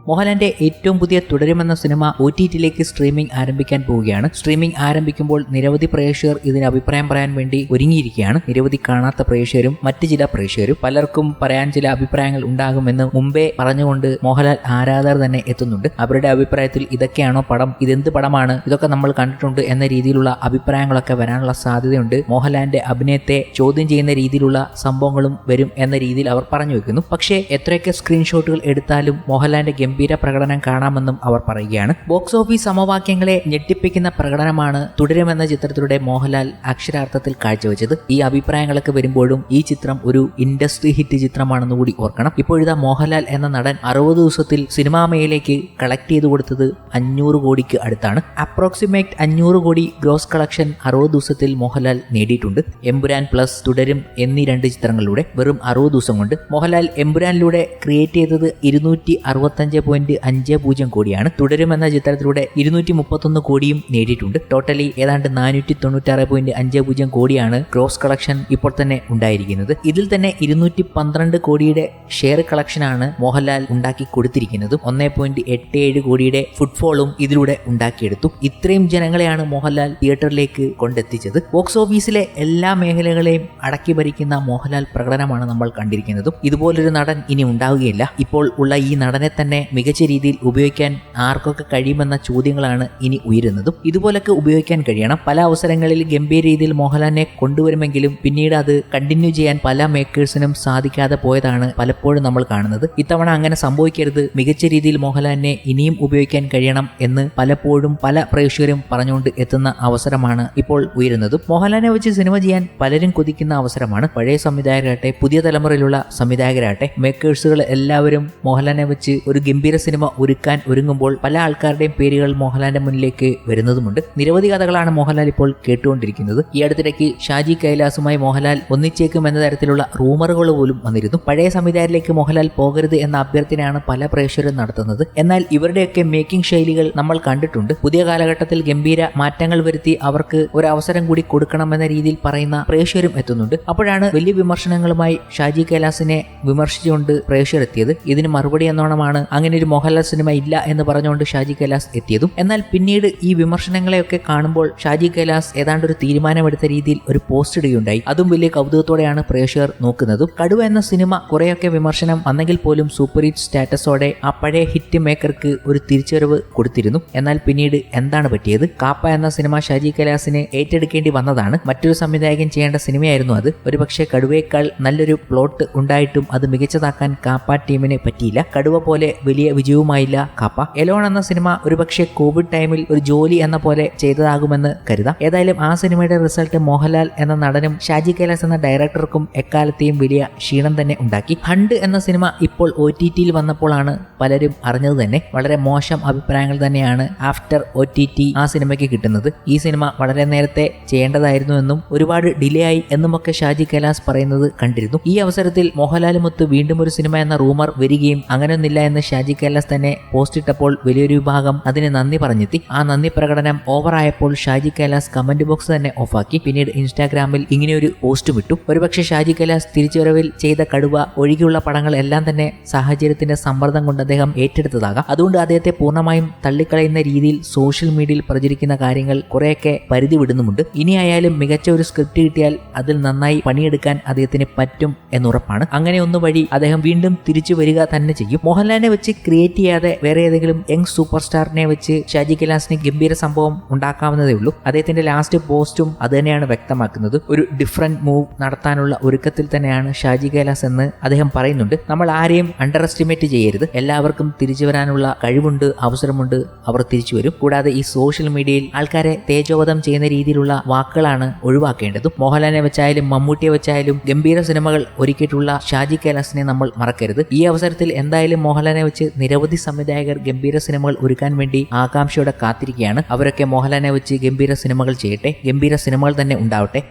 മോഹൻലാലിന്റെ ഏറ്റവും പുതിയ തുടരുമെന്ന സിനിമ OTT-യിലേക്ക് സ്ട്രീമിംഗ് ആരംഭിക്കാൻ പോവുകയാണ്. സ്ട്രീമിംഗ് ആരംഭിക്കുമ്പോൾ നിരവധി പ്രേക്ഷകർ ഇതിന് അഭിപ്രായം പറയാൻ വേണ്ടി ഒരുങ്ങിയിരിക്കുകയാണ്. നിരവധി കാണാത്ത പ്രേക്ഷകരും മറ്റ് ചില പ്രേക്ഷകരും പലർക്കും പറയാൻ ചില അഭിപ്രായങ്ങൾ ഉണ്ടാകുമെന്ന് മുമ്പേ പറഞ്ഞുകൊണ്ട് മോഹൻലാൽ ആരാധകർ തന്നെ എത്തുന്നുണ്ട്. അവരുടെ അഭിപ്രായത്തിൽ ഇതൊക്കെയാണോ പടം, ഇതെന്ത് പടമാണ്, ഇതൊക്കെ നമ്മൾ കണ്ടിട്ടുണ്ട് എന്ന രീതിയിലുള്ള അഭിപ്രായങ്ങളൊക്കെ വരാനുള്ള സാധ്യതയുണ്ട്. മോഹൻലാലിന്റെ അഭിനയത്തെ ചോദ്യം ചെയ്യുന്ന രീതിയിലുള്ള സംഭവങ്ങളും വരും എന്ന രീതിയിൽ അവർ പറഞ്ഞു വെക്കുന്നു. പക്ഷേ എത്രയൊക്കെ സ്ക്രീൻഷോട്ടുകൾ എടുത്താലും മോഹൻലാലിന്റെ ഗംഭീര പ്രകടനം കാണാമെന്നും അവർ പറയുകയാണ്. ബോക്സ് ഓഫീസ് സമവാക്യങ്ങളെ ഞെട്ടിപ്പിക്കുന്ന പ്രകടനമാണ് തുടരുമെന്ന ചിത്രത്തിലൂടെ മോഹൻലാൽ അക്ഷരാർത്ഥത്തിൽ കാഴ്ചവെച്ചത്. ഈ അഭിപ്രായങ്ങളൊക്കെ വരുമ്പോഴും ഈ ചിത്രം ഒരു ഇൻഡസ്ട്രി ഹിറ്റ് ചിത്രമാണെന്ന് കൂടി ഓർക്കണം. ഇപ്പോഴിതാ മോഹൻലാൽ എന്ന നടൻ 60 ദിവസത്തിൽ സിനിമാ മേഖലയ്ക്ക് കളക്ട് ചെയ്തു കൊടുത്തത് 500 കോടിക്ക് അടുത്താണ്. അപ്രോക്സിമേറ്റ് 500 കോടി ഗ്രോസ് കളക്ഷൻ 60 ദിവസത്തിൽ മോഹൻലാൽ നേടിയിട്ടുണ്ട്. എമ്പുരാൻ പ്ലസ് തുടരും എന്നീ 2 ചിത്രങ്ങളിലൂടെ വെറും 60 ദിവസം കൊണ്ട് മോഹൻലാൽ എമ്പുരാനിലൂടെ ക്രിയേറ്റ് ചെയ്തത് 265.50 കോടിയാണ്. തുടരും എന്ന ചിത്രത്തിലൂടെ 231 കോടിയും നേടിയിട്ടുണ്ട്. ടോട്ടലി ഏതാണ്ട് 496.50 കോടിയാണ് ഗ്രോസ് കളക്ഷൻ ഇപ്പോൾ തന്നെ ഉണ്ടായിരിക്കുന്നത്. ഇതിൽ തന്നെ 212 കോടിയുടെ ഷെയർ കളക്ഷനാണ് മോഹൻലാൽ ഉണ്ടാക്കി കൊടുത്തിരിക്കുന്നത്. 1.87 കോടിയുടെ ഫുട്ഫോളും ഇതിലൂടെ ഉണ്ടാക്കിയെടുത്തു. ഇത്രയും ജനങ്ങളെയാണ് മോഹൻലാൽ തിയേറ്ററിലേക്ക് കൊണ്ടെത്തിച്ചത്. ബോക്സ് ഓഫീസിലെ എല്ലാ മേഖലകളെയും അടക്കി ഭരിക്കുന്ന മോഹൻലാൽ പ്രകടനമാണ് നമ്മൾ കണ്ടിരിക്കുന്നത്. ഇതുപോലൊരു നടൻ ഇനി ഉണ്ടാവുകയില്ല. ഇപ്പോൾ ഉള്ള ഈ നടനെ തന്നെ മികച്ച രീതിയിൽ ഉപയോഗിക്കാൻ ആർക്കൊക്കെ കഴിയുമെന്ന ചോദ്യങ്ങളാണ് ഇനി ഉയരുന്നതും. ഇതുപോലൊക്കെ ഉപയോഗിക്കാൻ കഴിയണം. പല അവസരങ്ങളിൽ ഗംഭീര രീതിയിൽ മോഹൻലാലിനെ കൊണ്ടുവരുമെങ്കിലും പിന്നീട് അത് കണ്ടിന്യൂ ചെയ്യാൻ പല മേക്കേഴ്സിനും സാധിക്കാതെ പോയതാണ് പലപ്പോഴും നമ്മൾ കാണുന്നത്. ഇത്തവണ അങ്ങനെ സംഭവിക്കരുത്, മികച്ച രീതിയിൽ മോഹൻലാലിനെ ഇനിയും ഉപയോഗിക്കാൻ കഴിയണം എന്ന് പലപ്പോഴും പല പ്രേക്ഷകരും പറഞ്ഞുകൊണ്ട് എത്തുന്ന അവസരമാണ് ഇപ്പോൾ ഉയരുന്നതും. മോഹൻലാലിനെ വെച്ച് സിനിമ ചെയ്യാൻ പലരും കൊതിക്കുന്ന അവസരമാണ്. പഴയ സംവിധായകരാകട്ടെ പുതിയ തലമുറയിലുള്ള സംവിധായകരാകട്ടെ മേക്കേഴ്സുകൾ എല്ലാവരും മോഹൻലാലിനെ വെച്ച് ഒരു ഗംഭീര സിനിമ ഒരുക്കാൻ ഒരുങ്ങുമ്പോൾ പല ആൾക്കാരുടെയും പേരുകൾ മോഹൻലാലിന്റെ മുന്നിലേക്ക് വരുന്നതുമുണ്ട്. നിരവധി കഥകളാണ് മോഹൻലാൽ ഇപ്പോൾ കേട്ടുകൊണ്ടിരിക്കുന്നത്. ഈ അടുത്തിടയ്ക്ക് ഷാജി കൈലാസുമായി മോഹൻലാൽ ഒന്നിച്ചേക്കും എന്ന തരത്തിലുള്ള റൂമറുകൾ പോലും വന്നിരുന്നു. പഴയ സംവിധായകരിലേക്ക് മോഹൻലാൽ പോകരുത് എന്ന അഭ്യർത്ഥനയാണ് പല പ്രേക്ഷകരും നടത്തുന്നത്. എന്നാൽ ഇവരുടെയൊക്കെ മേക്കിംഗ് ശൈലികൾ നമ്മൾ കണ്ടിട്ടുണ്ട്. പുതിയ കാലഘട്ടത്തിൽ ഗംഭീര മാറ്റങ്ങൾ വരുത്തി അവർക്ക് ഒരു അവസരം കൂടി കൊടുക്കണമെന്ന രീതിയിൽ പറയുന്ന പ്രേക്ഷകരും എത്തുന്നുണ്ട്. അപ്പോഴാണ് വലിയ വിമർശനങ്ങളുമായി ഷാജി കൈലാസിനെ വിമർശിച്ചുകൊണ്ട് പ്രേക്ഷകർ എത്തിയത്. ഇതിന് മറുപടി എന്നോണമാണ് അങ്ങനെ ഒരു മോഹൻലാൽ സിനിമ ഇല്ല എന്ന് പറഞ്ഞുകൊണ്ട് ഷാജി കൈലാസ് എത്തിയതും. എന്നാൽ പിന്നീട് ഈ വിമർശനങ്ങളെയൊക്കെ കാണുമ്പോൾ ഷാജി കൈലാസ് ഏതാണ്ട് ഒരു തീരുമാനമെടുത്ത രീതിയിൽ ഒരു പോസ്റ്റ് ഇടുകയുണ്ടായി. അതും വലിയ കൗതുകത്തോടെയാണ് പ്രേക്ഷകർ നോക്കുന്നതും. കടുവ എന്ന സിനിമ കുറെയൊക്കെ വിമർശനം വന്നെങ്കിൽ പോലും സൂപ്പർ ഹിറ്റ് സ്റ്റാറ്റസോടെ ആ പഴയ ഹിറ്റ് മേക്കർക്ക് ഒരു തിരിച്ചുവരവ് കൊടുത്തിരുന്നു. എന്നാൽ പിന്നീട് എന്താണ് പറ്റിയത്? കാപ്പ എന്ന സിനിമ ഷാജി കൈലാസിന് ഏറ്റെടുക്കേണ്ടി വന്നതാണ്. മറ്റൊരു സംവിധായകൻ ചെയ്യേണ്ട സിനിമയായിരുന്നു അത്. ഒരുപക്ഷെ കടുവയേക്കാൾ നല്ലൊരു പ്ലോട്ട് ഉണ്ടായിട്ടും അത് മികച്ചതാക്കാൻ കാപ്പ ടീമിന് പറ്റിയില്ല. കടുവ പോലെ വലിയ വിജയവുമായില്ല കാപ്പ. എലോൺ എന്ന സിനിമ ഒരുപക്ഷെ കോവിഡ് ടൈമിൽ ഒരു ജോലി എന്ന പോലെ ചെയ്തതാകുമെന്ന് കരുതാം. ഏതായാലും ആ സിനിമയുടെ റിസൾട്ട് മോഹൻലാൽ എന്ന നടനും ഷാജി കൈലാസ് എന്ന ഡയറക്ടർക്കും എക്കാലത്തെയും വലിയ ക്ഷീണം തന്നെ ഉണ്ടാക്കി. ഹണ്ട് എന്ന സിനിമ ഇപ്പോൾ OTT-യിൽ വന്നപ്പോഴാണ് പലരും അറിഞ്ഞത് തന്നെ. വളരെ മോശം അഭിപ്രായങ്ങൾ തന്നെയാണ് ആഫ്റ്റർ OTT ആ സിനിമയ്ക്ക് കിട്ടുന്നത്. ഈ സിനിമ വളരെ നേരത്തെ ചെയ്യേണ്ടതായിരുന്നു എന്നും ഒരുപാട് ഡിലേ ആയി എന്നുമൊക്കെ ഷാജി കൈലാസ് പറയുന്നത് കണ്ടിരുന്നു. ഈ അവസരത്തിൽ മോഹൻലാലുമൊത്ത് വീണ്ടും ഒരു സിനിമ എന്ന റൂമർ വരികയും അങ്ങനെയൊന്നില്ല എന്ന് ഷാജി കൈലാസ് തന്നെ പോസ്റ്റ് ഇട്ടപ്പോൾ വലിയൊരു വിഭാഗം അതിന് നന്ദി പറഞ്ഞെത്തി. ആ നന്ദി പ്രകടനം ഓവറായപ്പോൾ ഷാജി കൈലാസ് കമന്റ് ബോക്സ് തന്നെ ഓഫാക്കി. പിന്നീട് ഇൻസ്റ്റാഗ്രാമിൽ ഇങ്ങനെയൊരു പോസ്റ്റ് വിട്ടു. ഒരുപക്ഷെ ഷാജി കൈലാസ് തിരിച്ചുവരവിൽ ചെയ്ത കടുവ ഒഴികെയുള്ള പടങ്ങൾ എല്ലാം തന്നെ സാഹചര്യത്തിന്റെ സമ്മർദ്ദം കൊണ്ട് അദ്ദേഹം ഏറ്റെടുത്തതാകാം. അതുകൊണ്ട് അദ്ദേഹത്തെ പൂർണ്ണമായും തള്ളിക്കളയുന്ന രീതിയിൽ സോഷ്യൽ മീഡിയയിൽ പ്രചരിക്കുന്ന കാര്യങ്ങൾ കുറെയൊക്കെ പരിധി വിടുന്നുമുണ്ട്. ഇനിയായാലും മികച്ച ഒരു സ്ക്രിപ്റ്റ് കിട്ടിയാൽ അതിൽ നന്നായി പണിയെടുക്കാൻ അദ്ദേഹത്തിന് പറ്റും എന്നുറപ്പാണ്. അങ്ങനെ ഒന്ന് വഴി അദ്ദേഹം വീണ്ടും തിരിച്ചു വരിക തന്നെ ചെയ്യും. മോഹൻലാലിനെ വെച്ച് ക്രിയേറ്റ് ചെയ്യാതെ വേറെ ഏതെങ്കിലും യങ് സൂപ്പർ സ്റ്റാറിനെ വെച്ച് ഷാജി കൈലാസിന് ഗംഭീര സംഭവം ഉണ്ടാക്കാവുന്നതേ ഉള്ളൂ. അദ്ദേഹത്തിന്റെ ലാസ്റ്റ് പോസ്റ്റും അത് തന്നെയാണ് വ്യക്തമാക്കുന്നത്. ഒരു ഡിഫറൻറ്റ് മൂവ് നടത്താനുള്ള ഒരുക്കത്തിൽ തന്നെയാണ് ഷാജി കൈലാസ് എന്ന് അദ്ദേഹം പറയുന്നുണ്ട്. നമ്മൾ ആരെയും അണ്ടർ എസ്റ്റിമേറ്റ് ചെയ്യരുത്. എല്ലാവർക്കും തിരിച്ചു വരാനുള്ള കഴിവുണ്ട്, അവസരമുണ്ട്, അവർ തിരിച്ചു വരും. കൂടാതെ ഈ സോഷ്യൽ മീഡിയയിൽ ആൾക്കാരെ തേജോവധം ചെയ്യുന്ന രീതിയിലുള്ള വാക്കുകളാണ് ഒഴിവാക്കേണ്ടതും. മോഹൻലാലിനെ വെച്ചായാലും മമ്മൂട്ടിയെ വെച്ചായാലും ഗംഭീര സിനിമകൾ ഒരുക്കിയിട്ടുള്ള ഷാജി കൈലാസിനെ നമ്മൾ മറക്കരുത്. ഈ അവസരത്തിൽ എന്തായാലും മോഹൻലാലിനെ വെച്ച് നിരവധി സംവിധായകർ ഗംഭീര സിനിമകൾ ഒരുക്കാൻ വേണ്ടി ആകാംക്ഷയോടെ കാത്തിരിക്കുകയാണ്. അവരൊക്കെ മോഹൻലാലിനെ വെച്ച് ഗംഭീര സിനിമകൾ ചെയ്യട്ടെ, ഗംഭീര സിനിമകൾ തന്നെ ഉണ്ടാവട്ടെ.